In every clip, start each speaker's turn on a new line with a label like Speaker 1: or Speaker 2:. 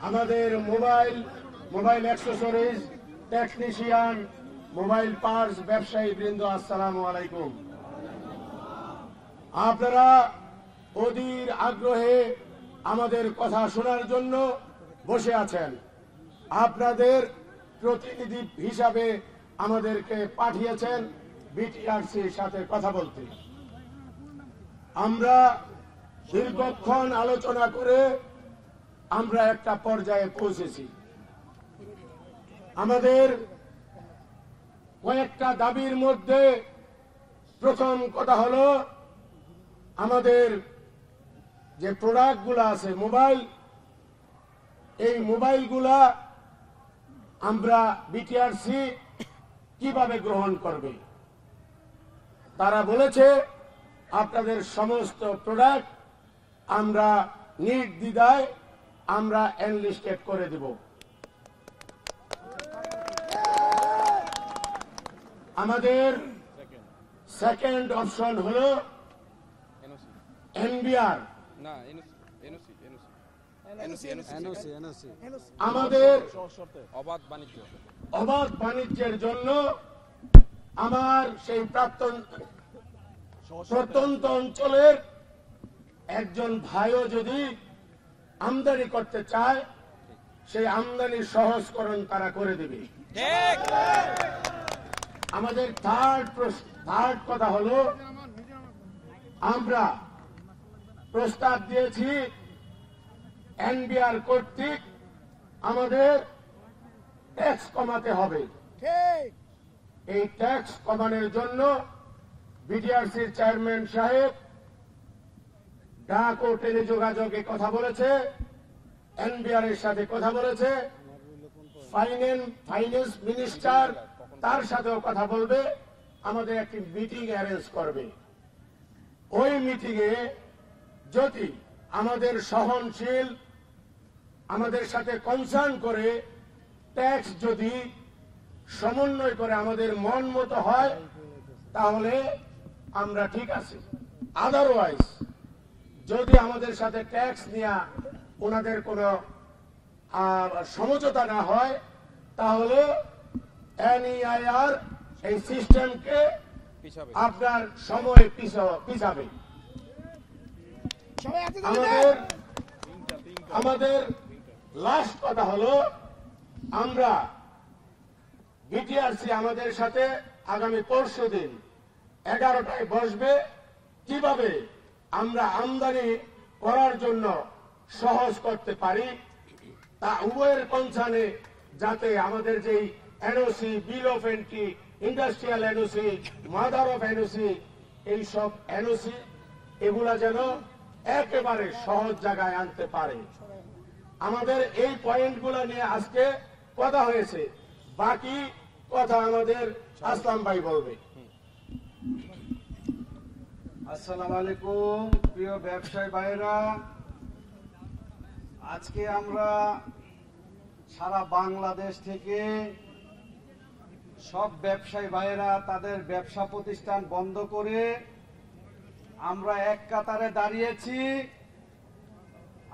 Speaker 1: আমাদের mobile accessories technician, mobile parts ব্যবসায়ী বৃন্দ, আসসালামু আলাইকুম। আপনারা অধীর আগ্রহে আমাদের কথা শোনার জন্য বসে আছেন। আপনাদের প্রতিনিধি হিসাবে আমাদেরকে পাঠিয়েছেন বিটিআরসির সাথে কথা বলতে। আমরা দীর্ঘক্ষণ আলোচনা করে আমরা একটা পর্যায়ে পৌঁছেছি। আমাদের কয়েকটা দাবির মধ্যে প্রথম কথা হলো, আমাদের যে প্রোডাক্টগুলো আছে মোবাইল, এই মোবাইলগুলা আমরা বিটিআরসি কিভাবে গ্রহণ করবে। তারা বলেছে আপনাদের সমস্ত প্রোডাক্ট আমরা নির্দ্বিধায় আমরা এনলিস্টেড করে দেব। আমাদের সেকেন্ড অপশন হলো এনবিআর। আমাদের অবাধ বাণিজ্যের জন্য আমার সেই প্রত্যন্ত অঞ্চলের একজন ভাইও যদি আমদানি করতে চায়, সেই আমদানি সহজকরণ তারা করে দেবে। আমাদের থার্ড কথা হলো, আমরা প্রস্তাব দিয়েছি এনবিআর কর্তৃক আমাদের ট্যাক্স কমাতে হবে। এই ট্যাক্স কমানোর জন্য বিটিআরসির চেয়ারম্যান সাহেব ডাক ও টেলিযোগাযোগে কথা বলেছে, এনবিআর এর সাথে কথা বলেছে, ফাইন্যান্স মিনিস্টার তার সাথেও কথা বলবে, আমাদের একটি মিটিং অ্যারেঞ্জ করবে। ওই মিটিং এ যদি আমাদের সহনশীল, আমাদের সাথে কনসার্ন করে ট্যাক্স যদি সমন্বয় করে আমাদের মন মতো হয়, তাহলে আমরা ঠিক আছি। আদারওয়াইজ যদি আমাদের সাথে ট্যাক্স নিয়ে ওনাদের কোনো সমঝোতা না হয়, তাহলে এনইআইআর এই সিস্টেমকে আপনার সময় পিছাবে। আমাদের লাস্ট কথা হলো, আমরা বিটিআরসি আমাদের সাথে আগামী পরশুদিন 11টায় বসবে, কিভাবে আমরা আমদানি করার জন্য সহজ করতে পারি, তা উভয়ের কনসার্নে, যাতে আমাদের যেই NOC, bill of entry, industrial NOC, mother of NOC, এইসব এনওসি এগুলা যেন একেবারে সহজ জায়গায় আনতে পারে। আমাদের এই পয়েন্টগুলো নিয়ে আজকে কথা হয়েছে, বাকি কথা আমাদের আসলাম ভাই বলবে।
Speaker 2: আসসালামু আলাইকুম প্রিয় ব্যবসায়ী ভাইরা, আজকে আমরা সারা বাংলাদেশ থেকে সব ব্যবসায়ী ভাইরা তাদের ব্যবসা প্রতিষ্ঠান বন্ধ করে আমরা এক কাতারে দাঁড়িয়েছি।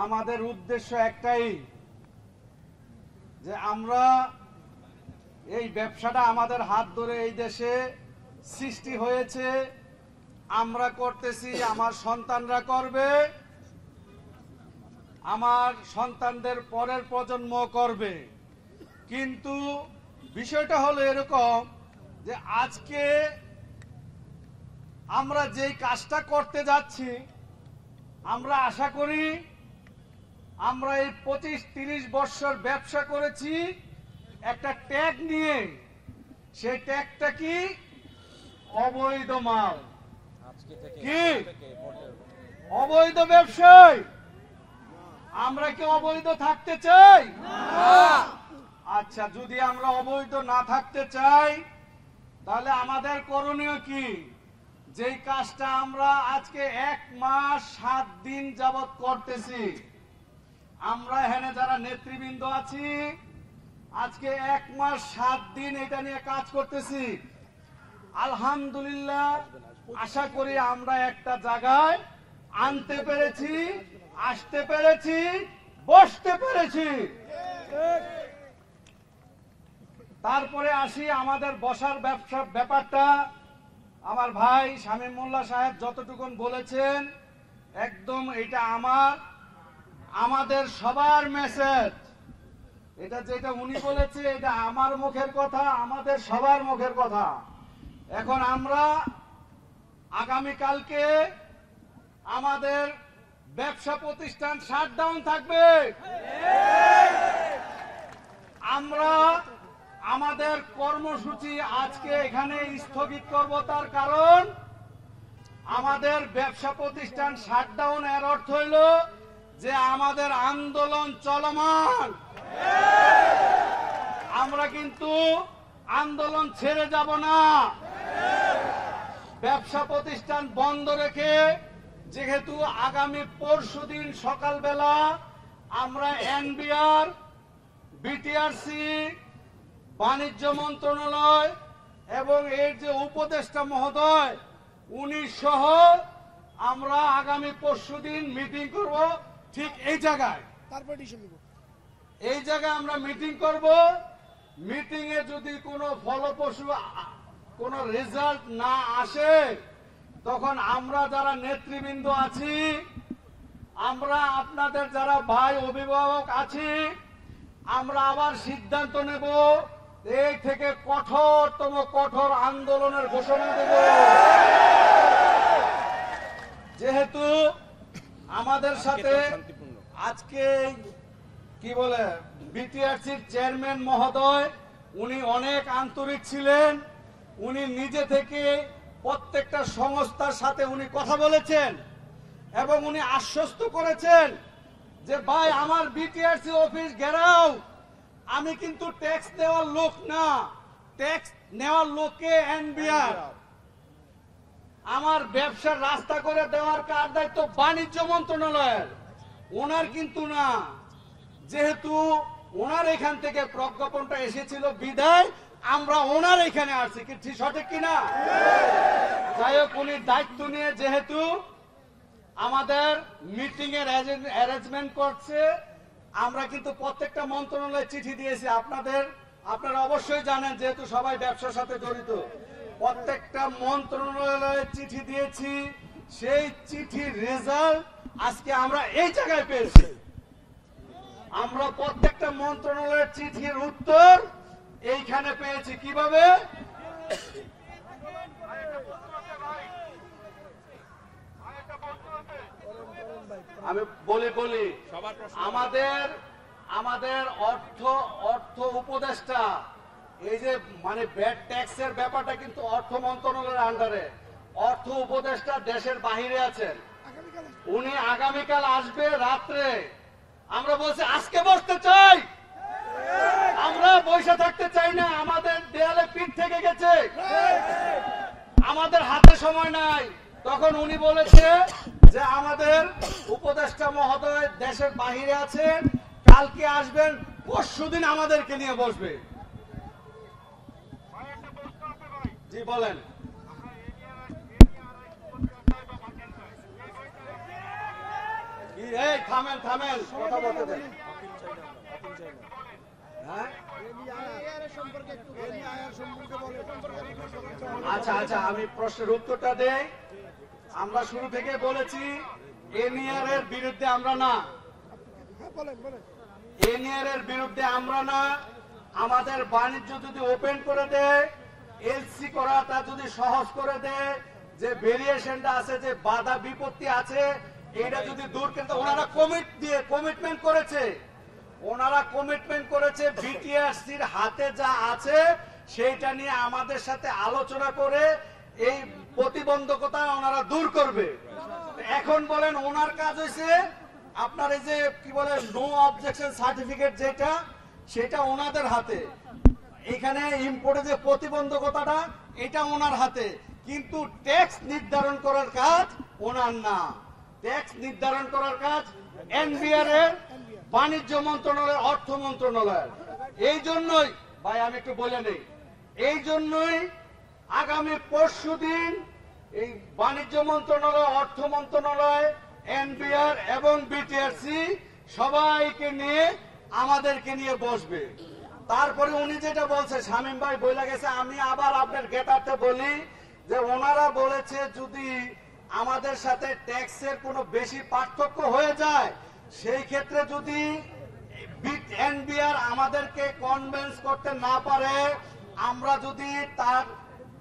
Speaker 2: আমাদের উদ্দেশ্য একটাই, যে আমরা এই ব্যবসাটা আমাদের হাত ধরে এই দেশে সৃষ্টি হয়েছে, আমরা করতেছি, আমার সন্তানরা করবে, আমার সন্তানদের পরের প্রজন্ম করবে। কিন্তু বিষয়টা হলো এরকম, যে আজকে আমরা যেই কাজটা করতে যাচ্ছি, আমরা আশা করি আমরা এই 25-30 বছর ব্যবসা করেছি একটা ট্যাগ নিয়ে। সেই ট্যাগটা কি? অবৈধ মাল। কি অবৈধ ব্যবসায়? আমরা কি অবৈধ থাকতে চাই? আচ্ছা, যদি আমরা অবৈধ না থাকতে চাই, তাহলে আমাদের করণীয় কি? যেই কাজটা আমরা আজকে 1 মাস 7 দিন যাবত করতেছি, আমরা এখানে যারা নেতৃবৃন্দ আছি, আজকে 1 মাস 7 দিন এটা নিয়ে কাজ করতেছি। আলহামদুলিল্লাহ, আশা করি আমরা একটা জায়গায় আনতে পেরেছি, আসতে পেরেছি, বসতে পেরেছি। তারপরে আসি আমাদের বসার ব্যবসা ব্যাপারটা। আমার ভাই শামীম মোল্লা সাহেব যতটুকুন বলেছেন একদম এটা আমাদের সবার মেসেজ। এটা যেটা উনি বলেছে এটা আমার মুখের কথা, আমাদের সবার মুখের কথা। এখন আমরা আগামীকালকে আমাদের ব্যবসা প্রতিষ্ঠান শাটডাউন থাকবে। আমরা আমাদের কর্মসূচি আজকে এখানে স্থগিত করব, তার কারণ আমাদের ব্যবসা প্রতিষ্ঠান শাটডাউন এর অর্থ হইল যে আমাদের আন্দোলন চলমান। আমরা কিন্তু আন্দোলন ছেড়ে যাব না। ব্যবসা প্রতিষ্ঠান বন্ধ রেখে যেহেতু আগামী পরশুদিন সকালবেলা আমরা এনবিআর, বিটিআরসি, বাণিজ্য মন্ত্রণালয় এবং এর যে উপদেষ্টা মহোদয় উনি সহ আমরা আগামী পরশুদিন মিটিং করব ঠিক এই জায়গায়। এই জায়গায় আমরা মিটিং করব। মিটিং এ যদি কোনো ফলপ্রসূ কোনো রেজাল্ট না আসে তখন আমরা যারা নেতৃবৃন্দ আছি, আমরা আপনাদের যারা ভাই অভিভাবক আছি, আমরা আবার সিদ্ধান্ত নেব, এই থেকে কঠোরতম কঠোর আন্দোলনের ঘোষণা দেব। যেহেতু আমাদের সাথে আজকে কি বলে বিটিআরসির চেয়ারম্যান মহোদয় উনি অনেক আন্তরিক ছিলেন। উনি নিজে থেকে প্রত্যেকটা সংস্থার সাথে উনি কথা বলেছেন এবং উনি আশ্বস্ত করেছেন যে ভাই আমার বিটিআরসি অফিস ঘেরাও, আমি কিন্তু ট্যাক্স দেওয়ার লোক না, ট্যাক্স নেওয়ার লোককে এনবিআর। আমার ব্যবসার রাস্তা করে দেওয়ার কার দায়িত্ব? বাণিজ্য মন্ত্রণালয়ের, ওনার কিন্তু না। যেহেতু ওনার এখান থেকে প্রজ্ঞাপনটা এসেছিল বিদায় আমরা ওনার এখানে আসছি, কি ঠিক সঠিক কিনা? যাই হোক, উনি দায়িত্ব নিয়ে যেহেতু আমাদের মিটিং এর অ্যারেঞ্জমেন্ট করছে, আমরা কিন্তু প্রত্যেকটা মন্ত্রণালয়ে চিঠি দিয়েছি। আপনারা অবশ্যই জানেন, যেহেতু সবাই ব্যবসার সাথে জড়িত, প্রত্যেকটা মন্ত্রণালয়ে চিঠি দিয়েছি। সেই চিঠির রেজাল্ট আজকে আমরা এই জায়গায় পেয়েছি। আমরা প্রত্যেকটা মন্ত্রণালয়ের চিঠির উত্তর এইখানে পেয়েছি। কিভাবে? আমি বলি আমাদের অর্থ উপদেষ্টা, এই যে মানে ব্যাড ট্যাক্সের ব্যাপারটা কিন্তু অর্থ মন্ত্রণালয়ের আন্ডারে। অর্থ উপদেষ্টা দেশের বাহিরে আছেন, উনি আগামীকাল আসবে রাত্রে। আমরা বলছি আজকে বসতে চাই, আমরা বসে থাকতে চাই না। আমাদের দেয়ালে পিঠ থেকে গেছে, আমাদের হাতে সময় নাই। তখন উনি বলেছে যে আমাদের উপদেষ্টা মহোদয় দেশের বাহিরে আছেন, কালকে আসবেন, পরশুদিন আমাদেরকে নিয়ে বসবে। জি বলেন। এই থামেন কথা বলতে দেন। আচ্ছা, আমি প্রশ্নের উত্তরটা দেই। আমরা শুরু থেকে বলেছি এনইআর এর বিরুদ্ধে আমরা না, এনইআর এর বিরুদ্ধে আমরা না। আমাদের বাণিজ্য যদি ওপেন করে দেয়, এলসি করাটা যদি সহজ করে দেয়, যে ভেরিয়েশনটা আছে, যে বাধা বিপত্তি আছে, এটা যদি দূর করতে, ওনারা কমিটমেন্ট করেছে বিটিআরসির হাতে যা আছে সেইটা নিয়ে আমাদের সাথে আলোচনা করে এই প্রতিবন্ধকতা ওনারা দূর করবে। এখন বলেন ওনার কাজ হয়েছে আপনার এই যে কি বলে নো অবজেকশন সার্টিফিকেট, যেটা সেটা ওনাদের হাতে। এখানে ইম্পোর্টে যে প্রতিবন্ধকতাটা এটা ওনার হাতে, কিন্তু ট্যাক্স নির্ধারণ করার কাজ ওনার না। ট্যাক্স নির্ধারণ করার কাজ এনবিআর এর, বাণিজ্য মন্ত্রণালয়, অর্থ মন্ত্রণালয়ের। এই জন্যই ভাই আমি একটু বলে নেই, এই জন্যই আগামী পরশুদিন এই বাণিজ্য মন্ত্রণালয়, অর্থ মন্ত্রণালয়, এনবিআর এবং বিটিআরসি সবাইকে নিয়ে আমাদেরকে নিয়ে বসবে। তারপরে উনি যেটা বলছে, শামীম ভাই বলে গেছে, আমি আবার আপনার গেটারতে বলি যে ওনারা বলেছে যদি আমাদের সাথে ট্যাক্সের কোনো বেশি পার্থক্য হয়ে যায়, সেই ক্ষেত্রে যদি এনবিআর আমাদেরকে কনভিন্স করতে না পারে, আমরা যদি তার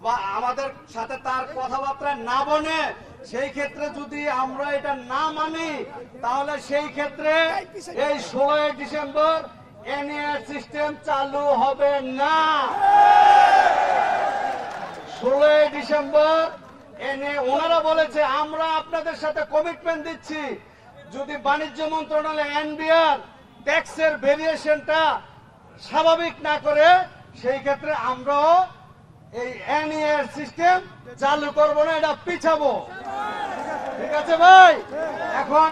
Speaker 2: বা আমাদের সাথে তার কথাবার্তা না বনে, সেই ক্ষেত্রে যদি আমরা এটা না মানি, তাহলে সেই ক্ষেত্রে এই 16 ডিসেম্বর এনএআর সিস্টেম চালু হবে না। 16 ডিসেম্বর ওনারা বলেছে আমরা আপনাদের সাথে কমিটমেন্ট দিচ্ছি, যদি বাণিজ্য মন্ত্রণালয় এনবিআর ট্যাক্সের ভেরিয়েশনটা স্বাভাবিক না করে, সেই ক্ষেত্রে আমরাও এই এনএআর সিস্টেম চালু করব না, এটা পিছাবো। ঠিক আছে ভাই? এখন